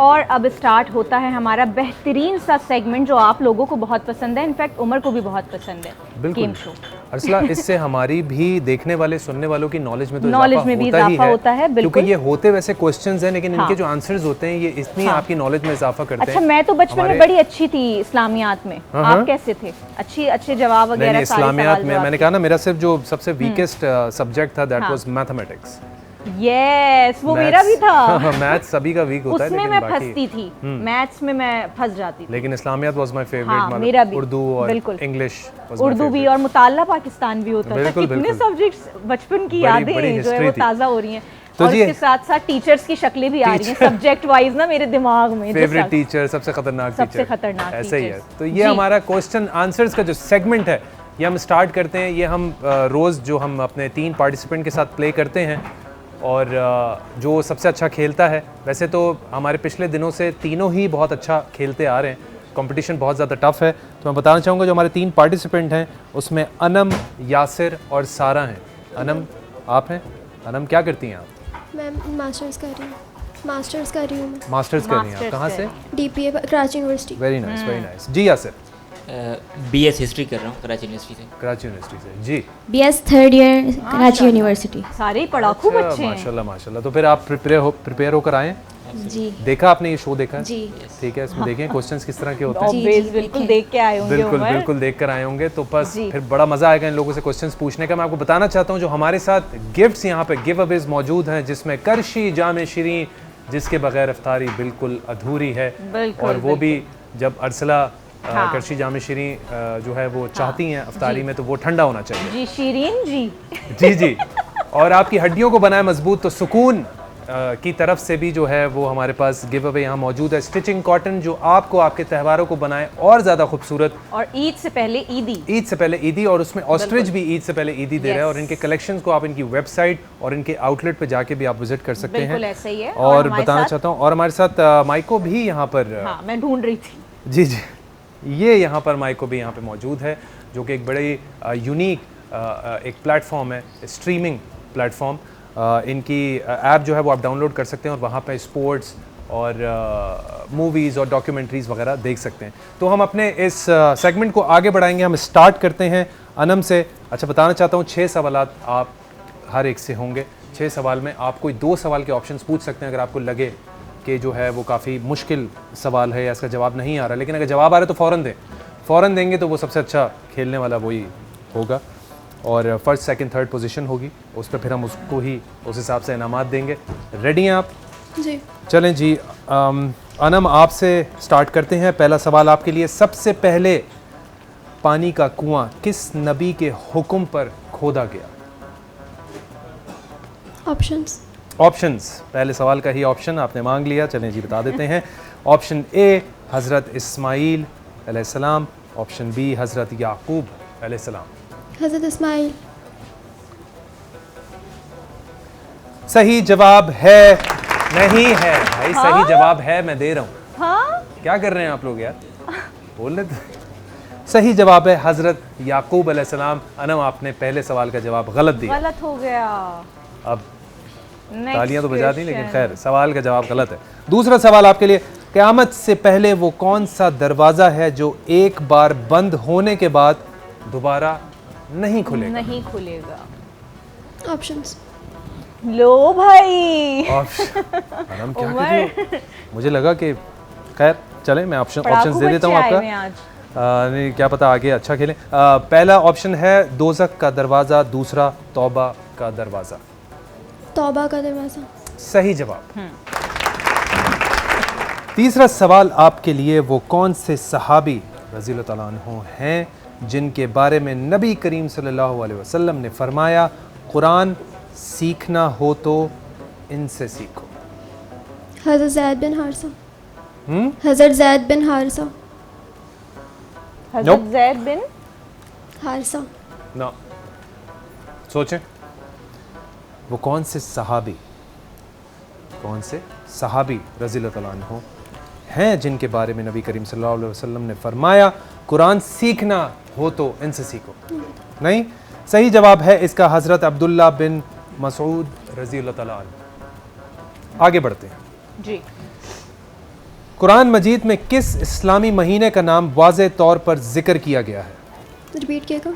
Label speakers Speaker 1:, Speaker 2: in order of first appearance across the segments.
Speaker 1: और अब स्टार्ट होता है हमारा बेहतरीन सा सेगमेंट जो आप लोगों को बहुत पसंद है, इनफैक्ट उमर को भी बहुत पसंद है, गेम शो।
Speaker 2: अर्सला, इससे हमारी भी देखने वाले सुनने वालों की नॉलेज में तो
Speaker 1: नॉलेज में भी इजाफा होता है, बिल्कुल,
Speaker 2: क्योंकि ये होते वैसे क्वेश्चंस हैं लेकिन इनके जो आंसर्स होते हैं ये इतनी आपकी नॉलेज में इजाफा करते हैं।
Speaker 1: अच्छा, मैं तो बचपन में बड़ी अच्छी थी इस्लामियात में, आप कैसे थे? अच्छे जवाब वगैरह?
Speaker 2: इस्लामियात में मैंने कहा ना, मेरा सिर्फ जो सबसे वीकेस्ट सब्जेक्ट था दैट वाज मैथमेटिक्स।
Speaker 1: यस, वो मेरा भी था।
Speaker 2: मैथ्स सभी का वीक होता है,
Speaker 1: उसमें मैं फंसती थी, मैथ्स में मैं फंस जाती थी।
Speaker 2: लेकिन इस्लामियात वाज माय फेवरेट,
Speaker 1: मेरा भी,
Speaker 2: उर्दू और इंग्लिश,
Speaker 1: उर्दू भी और मुताल्ला पाकिस्तान भी होता था। कितने सब्जेक्ट्स बचपन की यादें जो है वो ताज़ा हो रही हैं। तो और इसके साथ साथ टीचर्स की शक्लें भी आ रही हैं सब्जेक्ट वाइज ना मेरे दिमाग में।
Speaker 2: फेवरेट टीचर, सबसे खतरनाक टीचर,
Speaker 1: सबसे खतरनाक
Speaker 2: ऐसा ही है। तो ये हमारा क्वेश्चन आंसर्स का जो सेगमेंट है ये हम स्टार्ट करते हैं। ये हम रोज़ जो हम अपने 3 पार्टिसिपेंट के साथ प्ले करते हैं और जो सबसे अच्छा खेलता है, वैसे तो हमारे पिछले दिनों से तीनों ही बहुत अच्छा खेलते आ रहे हैं, कंपटीशन बहुत ज़्यादा टफ है। तो मैं बताना चाहूँगा जो हमारे 3 पार्टिसिपेंट हैं उसमें अनम, यासिर और सारा हैं। अनम, आप हैं? अनम, क्या करती हैं आप?
Speaker 3: मैं मास्टर्स कर रही हूँ। मास्टर्स कर रही हूँ मैं।
Speaker 2: मास्टर्स कर रही हैं आप? कहाँ से?
Speaker 3: DPA Karachi university.
Speaker 2: Very nice, very nice. जी यासिर?
Speaker 4: BS हिस्ट्री कर रहा हूँ कराची यूनिवर्सिटी से।
Speaker 2: कराची यूनिवर्सिटी से। जी?
Speaker 3: BS third year Karachi university.
Speaker 1: सारे ही पढ़ाकू बच्चे हैं।
Speaker 2: माशाल्लाह माशाल्लाह। तो फिर आप प्रिपेयर होकर आए?
Speaker 3: जी।
Speaker 2: देखा आपने ये शो देखा?
Speaker 3: जी।
Speaker 2: ठीक है, इसमें देखें क्वेश्चंस किस तरह के होते हैं।
Speaker 1: बिल्कुल देख के आए होंगे।
Speaker 2: बिल्कुल देख कर आए होंगे। तो बस फिर बड़ा मजा आएगा इन लोगों से क्वेश्चंस पूछने का। मैं आपको बताना चाहता हूँ जो हमारे साथ गिफ्ट्स यहाँ पे गिव अवेज मौजूद हैं, जिसमें करशी जामे शीरीं, जिसके बगैर इफ्तारी बिल्कुल अधूरी है, और वो भी जब अरसला करशी जामे शीरीं जो है वो चाहती हैं इफ्तारी में तो वो ठंडा होना चाहिए।
Speaker 1: जी शीरीन जी।
Speaker 2: जी। और आपकी हड्डियों को बनाए मजबूत, तो सुकून की तरफ से भी जो है वो हमारे पास गिव अवे यहाँ मौजूद है। स्टिचिंग कॉटन जो आपको आपके त्योहारों को बनाए और ज़्यादा खूबसूरत, और
Speaker 1: ईद से पहले ईदी,
Speaker 2: और उसमें ऑस्ट्रिच भी ईद से पहले ईदी दे रहा है। और इनके कलेक्शंस को आप इनकी वेबसाइट और इनके आउटलेट पे जाके भी आप विजिट कर सकते हैं।
Speaker 1: ऐसा ही है।
Speaker 2: और बताना चाहता हूँ, और हमारे साथ माइको भी यहाँ पर,
Speaker 1: मैं ढूंढ रही थी।
Speaker 2: जी, ये यहाँ पर माइको भी यहाँ पे मौजूद है, जो कि एक बड़े यूनिक एक प्लेटफॉर्म है, स्ट्रीमिंग प्लेटफॉर्म। इनकी ऐप जो है वो आप डाउनलोड कर सकते हैं और वहाँ पे स्पोर्ट्स और मूवीज़ और डॉक्यूमेंट्रीज़ वगैरह देख सकते हैं। तो हम अपने इस सेगमेंट को आगे बढ़ाएंगे। हम स्टार्ट करते हैं अनम से। अच्छा, बताना चाहता हूँ 6 सवालात आप हर एक से होंगे। 6 सवाल में आप कोई 2 सवाल के ऑप्शंस पूछ सकते हैं अगर आपको लगे कि जो है वो काफ़ी मुश्किल सवाल है या इसका जवाब नहीं आ रहा। लेकिन अगर जवाब आ रहा है तो फ़ौरन देंगे, तो वो सबसे अच्छा खेलने वाला वही होगा। और फर्स्ट, सेकंड, थर्ड पोजीशन होगी, उस पर फिर हम उसको ही उस हिसाब से इनामात देंगे। रेडी हैं आप?
Speaker 3: जी।
Speaker 2: चलें जी। अनम, आपसे स्टार्ट करते हैं। पहला सवाल आपके लिए। सबसे पहले पानी का कुआं किस नबी के हुक्म पर खोदा गया? ऑप्शंस पहले सवाल का ही ऑप्शन आपने मांग लिया। चलें जी, बता देते हैं। ऑप्शन ए हज़रत इस्माइल अलैहिस्सलाम, ऑप्शन बी हज़रत याकूब अलैहिस्सलाम।
Speaker 3: हज़रत इस्माइल।
Speaker 2: सही जवाब है? नहीं है भाई, सही जवाब है, मैं दे रहा हूँ। क्या कर रहे हैं आप लोग यार, बोल रहे थे। सही जवाब है हज़रत याकूब अलैहिस्सलाम। अनम, आपने पहले सवाल का जवाब गलत दिया।
Speaker 1: गलत हो गया।
Speaker 2: अब तालियां तो बजा दी, लेकिन खैर सवाल का जवाब गलत है। दूसरा सवाल आपके लिए। क़यामत से पहले वो कौन सा दरवाज़ा है जो एक बार बंद होने के बाद दोबारा नहीं खुलेगा?
Speaker 3: ऑप्शंस
Speaker 1: लो भाई।
Speaker 2: अनम, क्या कर रही हो? मुझे लगा कि खैर चलें, मैं ऑप्शंस दे देता हूँ आपका। नहीं, क्या पता आगे अच्छा खेलें। पहला ऑप्शन है दोज़ख का दरवाज़ा, दूसरा तौबा का दरवाज़ा।
Speaker 3: तौबा का दरवाज़ा
Speaker 2: सही जवाब। तीसरा सवाल आपके लिए। वो कौन से सहाबी रज़ियल्लाहु तआला अन्हु हैं जिनके बारे में नबी करीम सल्लल्लाहु अलैहि वसल्लम ने फरमाया, कुरान सीखना हो तो इनसे सीखो?
Speaker 3: हज़रत ज़ैद बिन हारिसा। हज़रत ज़ैद बिन हारिसा।
Speaker 1: हज़रत ज़ैद बिन
Speaker 3: हारिसा।
Speaker 2: ना, सोचें। वो कौन से सहाबी रज़ियल्लाहु तआला अन्हु हैं जिनके बारे में नबी करीम सल्लल्लाहु अलैहि वसल्लम ने फरमाया, कुरान सीखना हो तो इनसे सीखो? नहीं, सही जवाब है इसका हज़रत अब्दुल्ला बिन मसूद रज़ियल्लाहु तआला अन्हु। आगे बढ़ते हैं
Speaker 1: जी।
Speaker 2: कुरान मजीद में किस इस्लामी महीने का नाम वाज़े तौर पर जिक्र किया गया है?
Speaker 3: रिपीट कीजिएगा।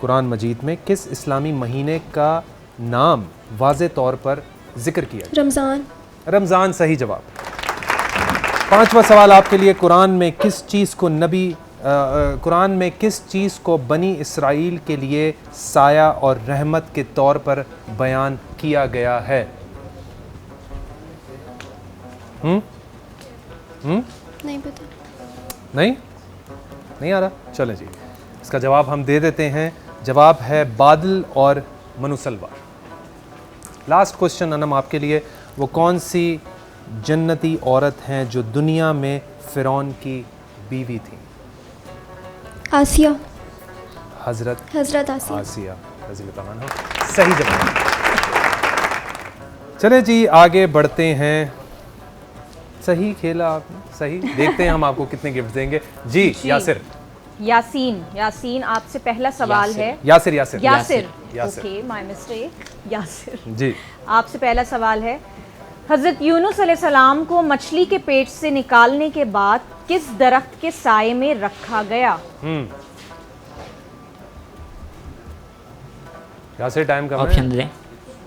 Speaker 2: कुरान मजीद में किस इस्लामी महीने का नाम वाज़े तौर पर जिक्र किया गया?
Speaker 3: रमज़ान।
Speaker 2: रमज़ान सही जवाब। पांचवा सवाल आपके लिए, कुरान में किस चीज़ को बनी इसराइल के लिए साया और रहमत के तौर पर बयान किया गया है?
Speaker 3: नहीं पता।
Speaker 2: नहीं आ रहा? चलें जी, इसका जवाब हम दे देते हैं। जवाब है बादल और मनुसलवार। लास्ट क्वेश्चन अनम आपके लिए, वो कौन सी जन्नती औरत हैं जो दुनिया में फ़िरौन की बीवी थी?
Speaker 3: आसिया।
Speaker 2: हजरत
Speaker 3: आसिया।
Speaker 2: रज़ियल्लाहु अन्हा सही जवाब। चले जी आगे बढ़ते हैं। सही खेला आपने, सही। देखते हैं हम आपको कितने गिफ्ट देंगे। जी यासिर।
Speaker 1: यासीन आपसे पहला सवाल है।
Speaker 2: Yasir.
Speaker 1: Okay, my mistake. Yasir
Speaker 2: ji,
Speaker 1: आपसे पहला सवाल है, हज़रत यूनुस अलैहिस्सलाम को मछली के पेट से निकालने के बाद किस दरख्त के साए में रखा गया?
Speaker 2: यासिर टाइम कम
Speaker 4: ऑप्शन दें।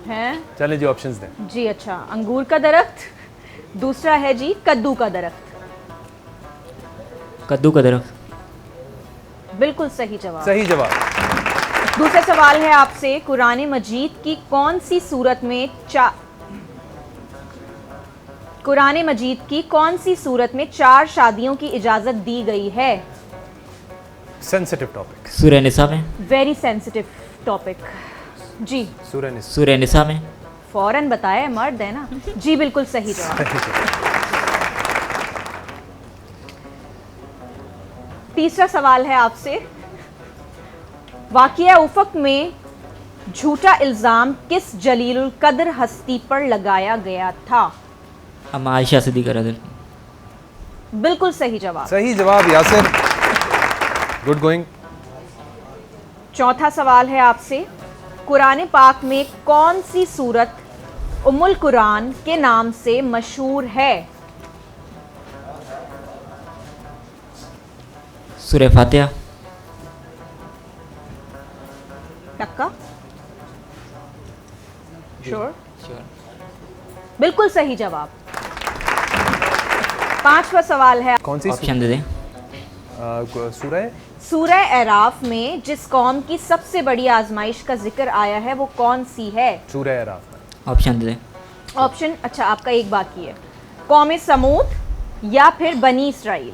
Speaker 1: हैं?
Speaker 2: चलें जी ऑप्शंस दें।
Speaker 1: जी अच्छा, अंगूर का दरख्त, दूसरा है जी कद्दू का दरख्त।
Speaker 4: कद्दू का दरख्त।
Speaker 1: बिल्कुल सही जवाब।
Speaker 2: सही जवाब।
Speaker 1: दूसरा सवाल है आपसे, कुरान मजीद की कौन सी सूरत में 4 शादियों की इजाजत दी गई है?
Speaker 2: Sensitive topic.
Speaker 4: सूरह निसा में।
Speaker 1: Very sensitive topic. जी,
Speaker 4: सूरह निसा में।
Speaker 1: फौरन बताया, मर्द है ना। जी बिल्कुल सही जवाब। तीसरा सवाल है आपसे, वाक़िया उफ़क़ में झूठा इल्ज़ाम किस जलीलुल कद्र हस्ती पर लगाया गया था?
Speaker 4: अम्मा आयशा सिद्दीक़ा रज़ी।
Speaker 1: बिल्कुल सही जवाब।
Speaker 2: सही जवाब यासिर, गुड गोइंग।
Speaker 1: चौथा सवाल है आपसे, कुरान पाक में कौन सी सूरत उम्मुल कुरान के नाम से मशहूर है?
Speaker 4: सूरह फातिहा।
Speaker 1: टक्का? श्योर? बिल्कुल सही जवाब। पांचवा सवाल है,
Speaker 2: कौन सी
Speaker 4: ऑप्शन दे दें।
Speaker 1: सूरह एराफ में जिस कौम की सबसे बड़ी आजमाइश का जिक्र आया है वो कौन सी है?
Speaker 2: सूरह एराफ।
Speaker 4: ऑप्शन दे दें।
Speaker 1: ऑप्शन, अच्छा आपका एक बाकी है, कौम समूद या फिर बनी इसराइल?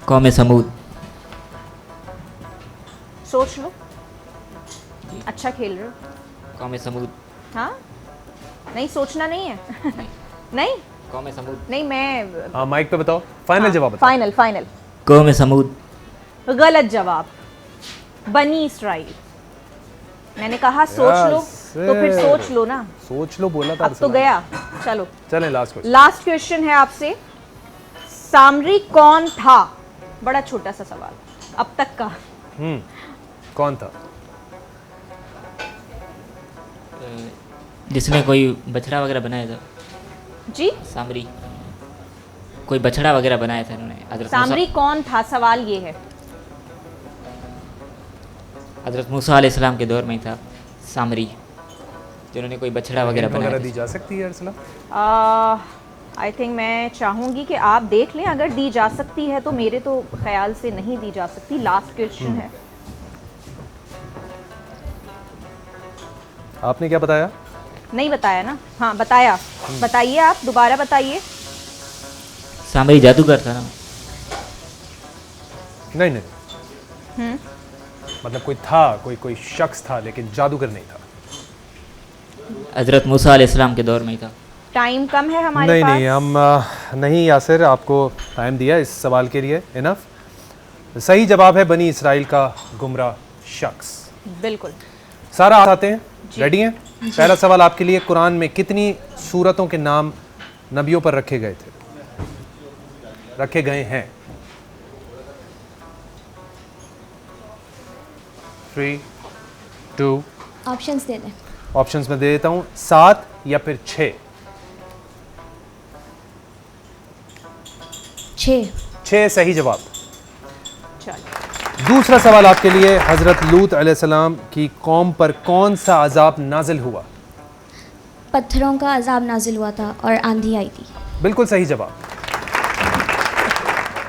Speaker 4: कौम समूद।
Speaker 1: सोच लो, अच्छा खेल रहे हो।
Speaker 4: कौम समूद।
Speaker 1: हाँ, नहीं सोचना नहीं है। नहीं
Speaker 4: कौम समूद।
Speaker 1: नहीं, मैं
Speaker 2: हाँ माइक पे बताओ, फाइनल जवाब बताओ।
Speaker 1: फाइनल।
Speaker 4: कौम समूद।
Speaker 1: गलत जवाब, बनी इसराइल। मैंने कहा सोच लो, तो फिर सोच लो ना।
Speaker 2: सोच लो बोला था।
Speaker 1: अब तो गया। चलो
Speaker 2: चलें लास्ट
Speaker 1: क्वेश्चन है आपसे, सामरी कौन था? बड़ा छोटा सा सवाल अब तक का।
Speaker 2: कौन था?
Speaker 4: जिसने कोई बछड़ा वगैरह बनाया था।
Speaker 1: जी,
Speaker 4: सामरी कोई बछड़ा वगैरह बनाया था उन्होंने। हज़रत
Speaker 1: सामरी कौन था, सवाल ये है।
Speaker 4: हज़रत मूसा अलैहिस्सलाम के दौर में ही था सामरी, जिन्होंने कोई बछड़ा वगैरह बनाया
Speaker 2: दी जा सकती है अरसला?
Speaker 1: आई थिंक मैं चाहूँगी कि आप देख लें, अगर दी जा सकती है तो मेरे तो ख्याल से नहीं दी जा सकती। लास्ट क्वेश्चन है।
Speaker 2: आपने क्या बताया?
Speaker 4: नहीं बताया ना? हाँ बताया, बताइए आप दोबारा बताइए।
Speaker 5: सामरी जादूगर था ना?
Speaker 2: नहीं नहीं, मतलब कोई था, कोई शख्स था, लेकिन जादूगर नहीं था।
Speaker 5: हजरत मूसा अलैहिस्सलाम के दौर में ही था।
Speaker 1: टाइम कम है हमारे पास।
Speaker 2: नहीं हम नहीं यासिर, आपको टाइम दिया इस सवाल के लिए, इनफ। सही जवाब है बनी इसराइल का गुमराह शख्स।
Speaker 1: बिल्कुल।
Speaker 2: सारा आते हैं, रेडी हैं? पहला सवाल आपके लिए, कुरान में कितनी सूरतों के नाम नबियों पर रखे गए हैं? 3, 2,
Speaker 3: ऑप्शंस दे दें।
Speaker 2: ऑप्शंस में दे देता हूं, 7 या फिर 6। 6 सही जवाब।
Speaker 1: चलो
Speaker 2: दूसरा सवाल आपके लिए, हजरत लूत अलैहिस्सलाम की कौम पर कौन सा अजाब नाजिल हुआ?
Speaker 3: पत्थरों का अजाब नाजिल हुआ था और आंधी आई थी।
Speaker 2: बिल्कुल सही जवाब।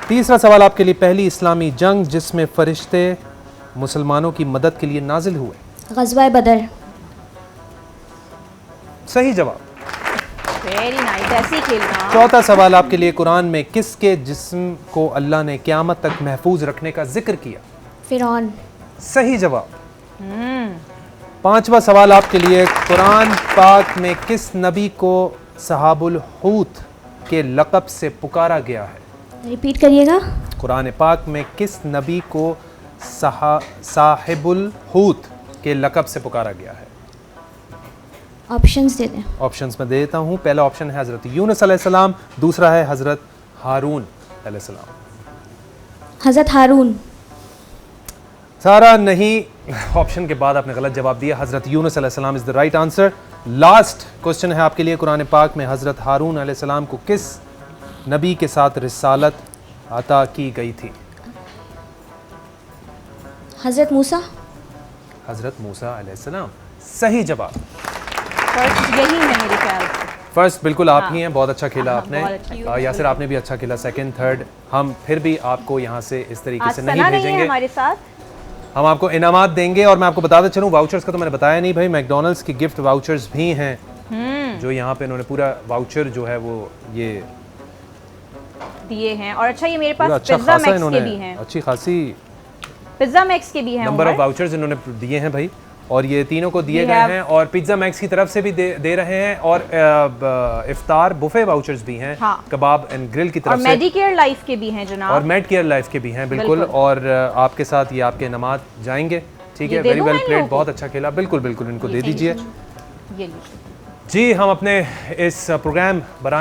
Speaker 2: तीसरा सवाल आपके लिए, पहली इस्लामी जंग जिसमें फरिश्ते मुसलमानों की मदद के लिए नाजिल हुए?
Speaker 3: ग़ज़वा बदर।
Speaker 2: सही जवाब।
Speaker 1: वेरी नाइस, ऐसे ही खेलना।
Speaker 2: चौथा सवाल आपके लिए, कुरान में किसके जिस्म को अल्लाह ने क़यामत तक महफूज रखने का जिक्र किया?
Speaker 3: फ़िरौन।
Speaker 2: सही जवाब। पांचवा सवाल आपके लिए, कुरान पाक में किस नबी को सहाबुल हूत के लक़ब से पुकारा गया है?
Speaker 3: रिपीट करिएगा।
Speaker 2: कुरान पाक में किस नबी को साहिबुल हूत के लक़ब से पुकारा गया है?
Speaker 3: ऑप्शंस दे दें।
Speaker 2: ऑप्शंस में देता हूँ। पहला ऑप्शन है हज़रत यूनुस अलैहिस्सलाम, दूसरा है हज़रत हारून अलैहिस्सलाम।
Speaker 3: हज़रत हारून।
Speaker 2: सारा नहीं, ऑप्शन के बाद आपने गलत जवाब दिया। हज़रत यूनुस अलैहिस्सलाम is the right answer. Last question है आपके लिए, कुरान पाक में हज़रत हारून अलैहिस्सलाम को किस नबी के साथ रिसालत अता की गई थी?
Speaker 3: हज़रत मूसा।
Speaker 2: हज़रत मूसा अलैहिस्सलाम। सही जवाब।
Speaker 1: फर्स्ट यही है मेरे ख्याल से।
Speaker 2: फर्स्ट बिल्कुल आप ही हैं, बहुत अच्छा खेला
Speaker 1: हाँ,
Speaker 2: आपने।
Speaker 1: बहुत अच्छा खेला।
Speaker 2: यासिर आपने भी अच्छा खेला। सेकंड थर्ड हम फिर भी आपको यहाँ से इस तरीके
Speaker 1: आज
Speaker 2: से
Speaker 1: सना
Speaker 2: नहीं
Speaker 1: नहीं है
Speaker 2: भेजेंगे।
Speaker 1: हमारे साथ।
Speaker 2: हम आपको इनामात देंगे। और मैं आपको बताते चलूँ, वाउचर्स का तो मैंने बताया नहीं भाई, मैकडोनल्ड्स की गिफ्ट वाउचर्स भी हैं जो यहाँ पे इन्होंने पूरा वाउचर जो है वो ये
Speaker 1: दिए हैं। और अच्छा, ये मेरे
Speaker 2: पूरा
Speaker 1: पास
Speaker 2: अच्छा
Speaker 1: पिज्जा
Speaker 2: खासा
Speaker 1: मैक्स के भी
Speaker 2: इन्होंने
Speaker 1: हैं।
Speaker 2: अच्छी खासी
Speaker 1: पिज्जा मैक्स के भी हैं
Speaker 2: नंबर ऑफ
Speaker 1: उमर।
Speaker 2: वाउचर्स इन्होंने दिए हैं भाई, और ये तीनों को दिए
Speaker 1: We
Speaker 2: गए
Speaker 1: have-
Speaker 2: हैं। और पिज्जा मैक्स की तरफ से भी दे रहे हैं, और इफ्तार बुफे वाउचर्स भी हैं,
Speaker 1: हाँ।
Speaker 2: कबाब एंड ग्रिल की
Speaker 1: और
Speaker 2: तरफ से,
Speaker 1: मेडिकेयर लाइफ के भी हैं जनाब।
Speaker 2: और मेड केयर लाइफ के भी हैं बिल्कुल।
Speaker 1: बिल्कुल।
Speaker 2: और आपके साथ ये आपके इनामात जाएंगे। ठीक
Speaker 1: ये
Speaker 2: है,
Speaker 1: दे
Speaker 2: वेरी
Speaker 1: दूं
Speaker 2: वेल
Speaker 1: मैं इन
Speaker 2: प्लेड,
Speaker 1: लोगों को?
Speaker 2: बहुत अच्छा खेला। बिल्कुल बिल्कुल इनको दे दीजिए।
Speaker 1: ये लीजिए।
Speaker 2: जी, हम अपने इस प्रोग्राम बनाने